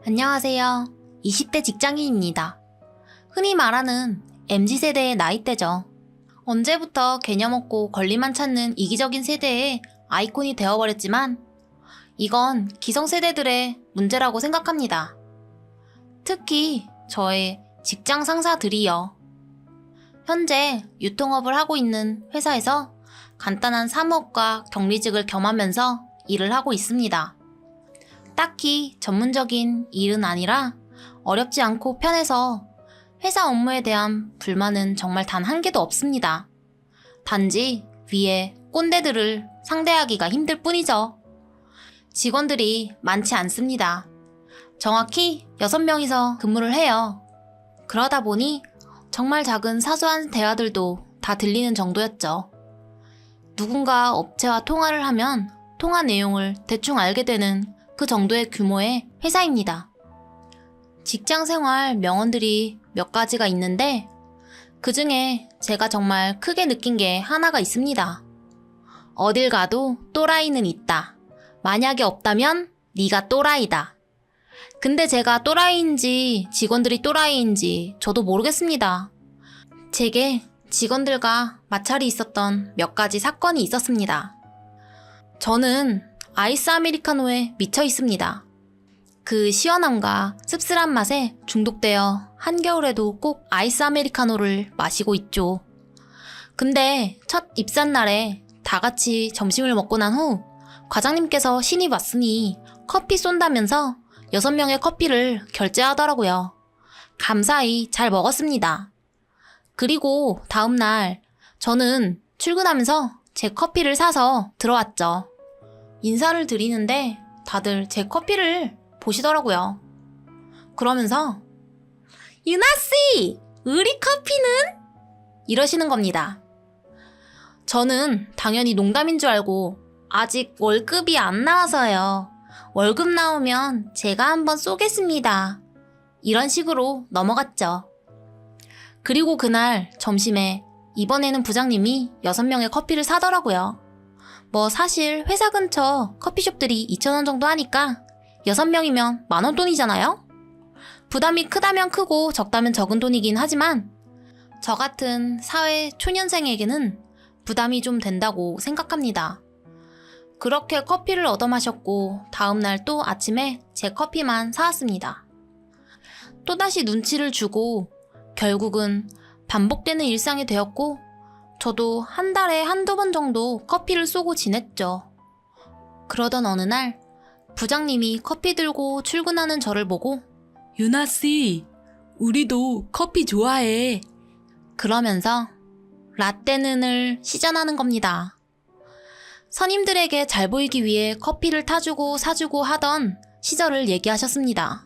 안녕하세요. 20대 직장인입니다. 흔히 말하는 MZ세대의 나이대죠. 언제부터 개념 없고 권리만 찾는 이기적인 세대의 아이콘이 되어버렸지만 이건 기성세대들의 문제라고 생각합니다. 특히 저의 직장 상사들이요. 현재 유통업을 하고 있는 회사에서 간단한 사무업과 격리직을 겸하면서 일을 하고 있습니다. 딱히 전문적인 일은 아니라 어렵지 않고 편해서 회사 업무에 대한 불만은 정말 단 한 개도 없습니다. 단지 위에 꼰대들을 상대하기가 힘들 뿐이죠. 직원들이 많지 않습니다. 정확히 6명이서 근무를 해요. 그러다 보니 정말 작은 사소한 대화들도 다 들리는 정도였죠. 누군가 업체와 통화를 하면 통화 내용을 대충 알게 되는 그 정도의 규모의 회사입니다. 직장생활 명언들이 몇 가지가 있는데 그 중에 제가 정말 크게 느낀 게 하나가 있습니다. 어딜 가도 또라이는 있다. 만약에 없다면 네가 또라이다. 근데 제가 또라이인지 직원들이 또라이인지 저도 모르겠습니다. 제게 직원들과 마찰이 있었던 몇 가지 사건이 있었습니다. 저는 아이스 아메리카노에 미쳐 있습니다. 그 시원함과 씁쓸한 맛에 중독되어 한겨울에도 꼭 아이스 아메리카노를 마시고 있죠. 근데 첫 입사 날에 다 같이 점심을 먹고 난 후 과장님께서 신입 왔으니 커피 쏜다면서 6명의 커피를 결제하더라고요. 감사히 잘 먹었습니다. 그리고 다음날 저는 출근하면서 제 커피를 사서 들어왔죠. 인사를 드리는데 다들 제 커피를 보시더라고요. 그러면서 유나씨! 우리 커피는? 이러시는 겁니다. 저는 당연히 농담인 줄 알고 아직 월급이 안 나와서요. 월급 나오면 제가 한번 쏘겠습니다. 이런 식으로 넘어갔죠. 그리고 그날 점심에 이번에는 부장님이 6명의 커피를 사더라고요. 뭐 사실 회사 근처 커피숍들이 2,000원 정도 하니까 6명이면 만원 돈이잖아요? 부담이 크다면 크고 적다면 적은 돈이긴 하지만 저 같은 사회 초년생에게는 부담이 좀 된다고 생각합니다. 그렇게 커피를 얻어 마셨고 다음날 또 아침에 제 커피만 사왔습니다. 또다시 눈치를 주고 결국은 반복되는 일상이 되었고 저도 한 달에 한두 번 정도 커피를 쏘고 지냈죠. 그러던 어느 날 부장님이 커피 들고 출근하는 저를 보고 유나씨, 우리도 커피 좋아해. 그러면서 라떼는을 시전하는 겁니다. 선임들에게 잘 보이기 위해 커피를 타주고 사주고 하던 시절을 얘기하셨습니다.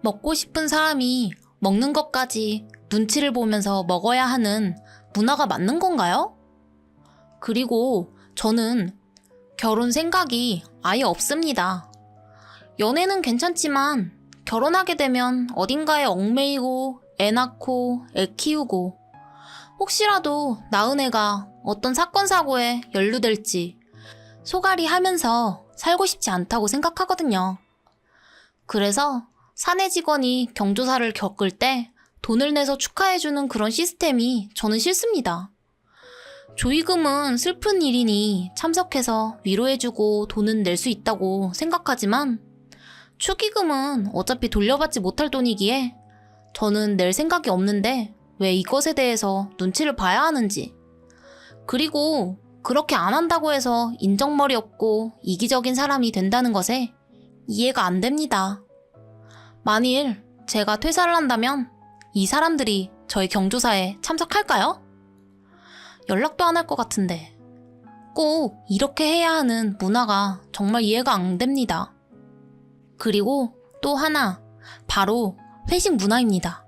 먹고 싶은 사람이 먹는 것까지 눈치를 보면서 먹어야 하는 문화가 맞는 건가요? 그리고 저는 결혼 생각이 아예 없습니다. 연애는 괜찮지만 결혼하게 되면 어딘가에 얽매이고 애 낳고 애 키우고 혹시라도 낳은 애가 어떤 사건 사고에 연루될지 소갈이 하면서 살고 싶지 않다고 생각하거든요. 그래서 사내 직원이 경조사를 겪을 때 돈을 내서 축하해주는 그런 시스템이 저는 싫습니다. 조의금은 슬픈 일이니 참석해서 위로해주고 돈은 낼 수 있다고 생각하지만 축의금은 어차피 돌려받지 못할 돈이기에 저는 낼 생각이 없는데 왜 이것에 대해서 눈치를 봐야 하는지, 그리고 그렇게 안 한다고 해서 인정머리 없고 이기적인 사람이 된다는 것에 이해가 안 됩니다. 만일 제가 퇴사를 한다면 이 사람들이 저희 경조사에 참석할까요? 연락도 안 할 것 같은데 꼭 이렇게 해야 하는 문화가 정말 이해가 안 됩니다. 그리고 또 하나, 바로 회식 문화입니다.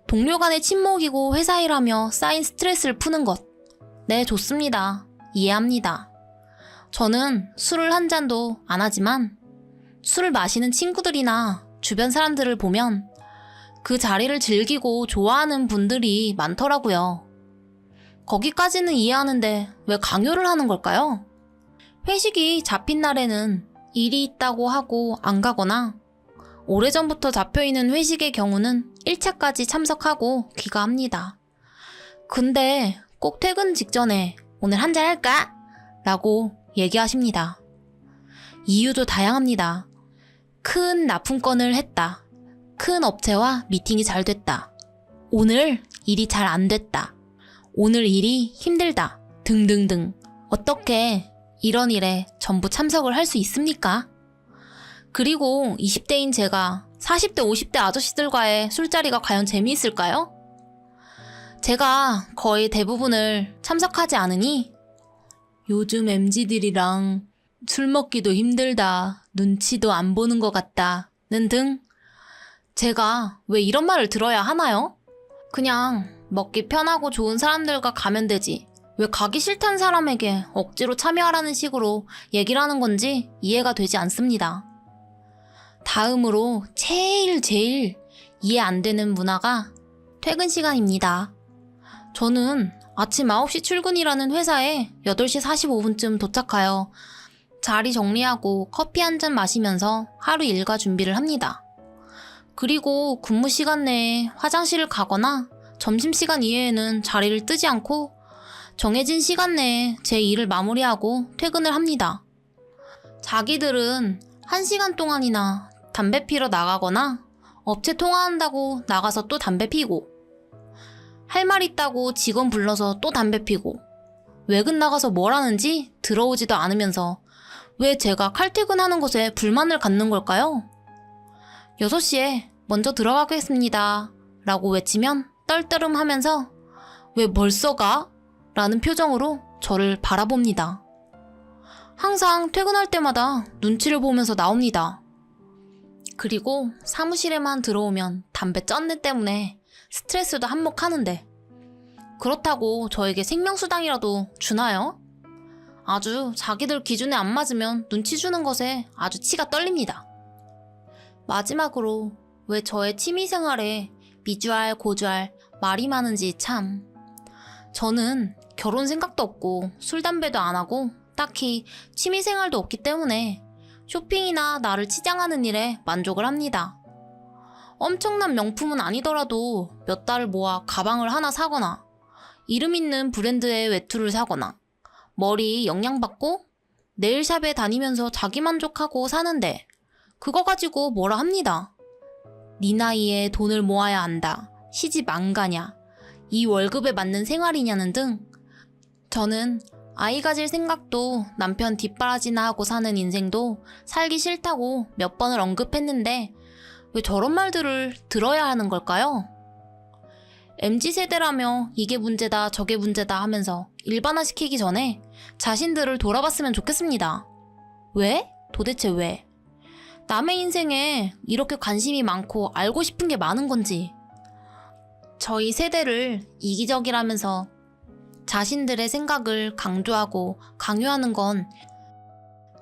동료 간의 친목이고 회사 일하며 쌓인 스트레스를 푸는 것. 네, 좋습니다. 이해합니다. 저는 술을 한 잔도 안 하지만 술을 마시는 친구들이나 주변 사람들을 보면 그 자리를 즐기고 좋아하는 분들이 많더라고요. 거기까지는 이해하는데 왜 강요를 하는 걸까요? 회식이 잡힌 날에는 일이 있다고 하고 안 가거나 오래전부터 잡혀있는 회식의 경우는 1차까지 참석하고 귀가합니다. 근데 꼭 퇴근 직전에 오늘 한잔 할까? 라고 얘기하십니다. 이유도 다양합니다. 큰 납품건을 했다. 큰 업체와 미팅이 잘 됐다. 오늘 일이 잘 안 됐다. 오늘 일이 힘들다. 등등등. 어떻게 이런 일에 전부 참석을 할 수 있습니까? 그리고 20대인 제가 40대, 50대 아저씨들과의 술자리가 과연 재미있을까요? 제가 거의 대부분을 참석하지 않으니 요즘 MZ들이랑 술 먹기도 힘들다, 눈치도 안 보는 것 같다는 등 제가 왜 이런 말을 들어야 하나요? 그냥 먹기 편하고 좋은 사람들과 가면 되지. 왜 가기 싫다는 사람에게 억지로 참여하라는 식으로 얘기를 하는 건지 이해가 되지 않습니다. 다음으로 제일 이해 안 되는 문화가 퇴근 시간입니다. 저는 아침 9시 출근이라는 회사에 8시 45분쯤 도착하여 자리 정리하고 커피 한 잔 마시면서 하루 일과 준비를 합니다. 그리고 근무 시간 내에 화장실을 가거나 점심시간 이외에는 자리를 뜨지 않고 정해진 시간 내에 제 일을 마무리하고 퇴근을 합니다. 자기들은 1시간 동안이나 담배 피러 나가거나 업체 통화한다고 나가서 또 담배 피고 할 말 있다고 직원 불러서 또 담배 피고 외근 나가서 뭘 하는지 들어오지도 않으면서 왜 제가 칼퇴근하는 것에 불만을 갖는 걸까요? 6시에 먼저 들어가겠습니다 라고 외치면 떨떠름 하면서 왜 벌써 가? 라는 표정으로 저를 바라봅니다. 항상 퇴근할 때마다 눈치를 보면서 나옵니다. 그리고 사무실에만 들어오면 담배 쩐내 때문에 스트레스도 한몫하는데 그렇다고 저에게 생명수당이라도 주나요? 아주 자기들 기준에 안 맞으면 눈치 주는 것에 아주 치가 떨립니다. 마지막으로 왜 저의 취미생활에 미주알 고주알 말이 많은지 참. 저는 결혼 생각도 없고 술 담배도 안 하고 딱히 취미생활도 없기 때문에 쇼핑이나 나를 치장하는 일에 만족을 합니다. 엄청난 명품은 아니더라도 몇 달을 모아 가방을 하나 사거나 이름 있는 브랜드의 외투를 사거나 머리 영양받고 네일샵에 다니면서 자기만족하고 사는데 그거 가지고 뭐라 합니다. 네 나이에 돈을 모아야 한다. 시집 안 가냐. 이 월급에 맞는 생활이냐는 등 저는 아이 가질 생각도 남편 뒷바라지나 하고 사는 인생도 살기 싫다고 몇 번을 언급했는데 왜 저런 말들을 들어야 하는 걸까요? MZ세대라며 이게 문제다 저게 문제다 하면서 일반화시키기 전에 자신들을 돌아봤으면 좋겠습니다. 왜? 도대체 왜? 남의 인생에 이렇게 관심이 많고 알고 싶은 게 많은 건지 저희 세대를 이기적이라면서 자신들의 생각을 강조하고 강요하는 건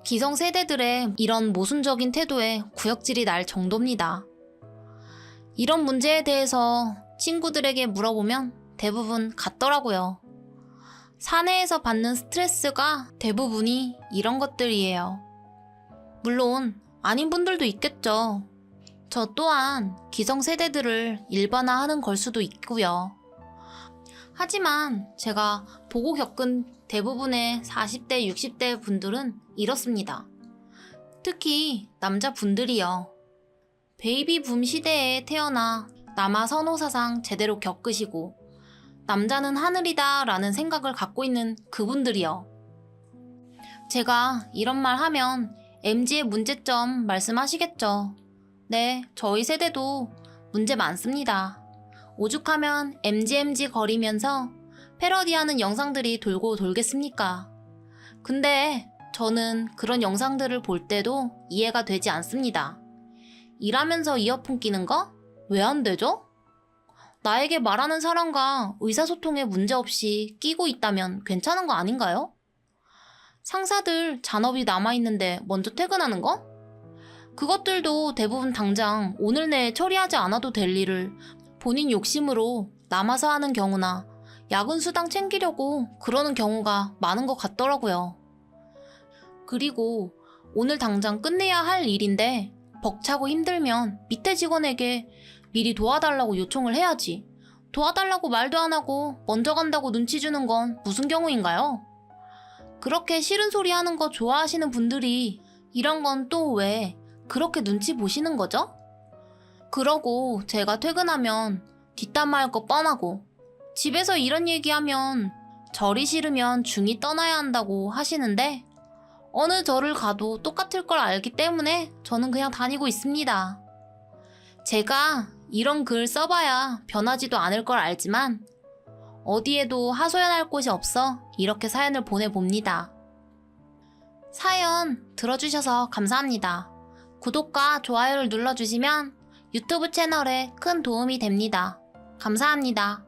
기성세대들의 이런 모순적인 태도에 구역질이 날 정도입니다. 이런 문제에 대해서 친구들에게 물어보면 대부분 같더라고요. 사내에서 받는 스트레스가 대부분이 이런 것들이에요. 물론 아닌 분들도 있겠죠. 저 또한 기성세대들을 일반화하는 걸 수도 있고요. 하지만 제가 보고 겪은 대부분의 40대, 60대 분들은 이렇습니다. 특히 남자분들이요. 베이비붐 시대에 태어나 남아 선호사상 제대로 겪으시고 남자는 하늘이다 라는 생각을 갖고 있는 그분들이요. 제가 이런 말 하면 MZ의 문제점 말씀하시겠죠. 네, 저희 세대도 문제 많습니다. 오죽하면 MG 거리면서 패러디하는 영상들이 돌고 돌겠습니까? 근데 저는 그런 영상들을 볼 때도 이해가 되지 않습니다. 일하면서 이어폰 끼는 거? 왜 안 되죠? 나에게 말하는 사람과 의사소통에 문제없이 끼고 있다면 괜찮은 거 아닌가요? 상사들 잔업이 남아있는데 먼저 퇴근하는 거? 그것들도 대부분 당장 오늘 내에 처리하지 않아도 될 일을 본인 욕심으로 남아서 하는 경우나 야근 수당 챙기려고 그러는 경우가 많은 것 같더라고요. 그리고 오늘 당장 끝내야 할 일인데 벅차고 힘들면 밑에 직원에게 미리 도와달라고 요청을 해야지. 도와달라고 말도 안 하고 먼저 간다고 눈치 주는 건 무슨 경우인가요? 그렇게 싫은 소리 하는 거 좋아하시는 분들이 이런 건 또 왜 그렇게 눈치 보시는 거죠? 그러고 제가 퇴근하면 뒷담화할 거 뻔하고 집에서 이런 얘기하면 절이 싫으면 중이 떠나야 한다고 하시는데 어느 절을 가도 똑같을 걸 알기 때문에 저는 그냥 다니고 있습니다. 제가 이런 글 써봐야 변하지도 않을 걸 알지만 어디에도 하소연할 곳이 없어 이렇게 사연을 보내봅니다. 사연 들어주셔서 감사합니다. 구독과 좋아요를 눌러주시면 유튜브 채널에 큰 도움이 됩니다. 감사합니다.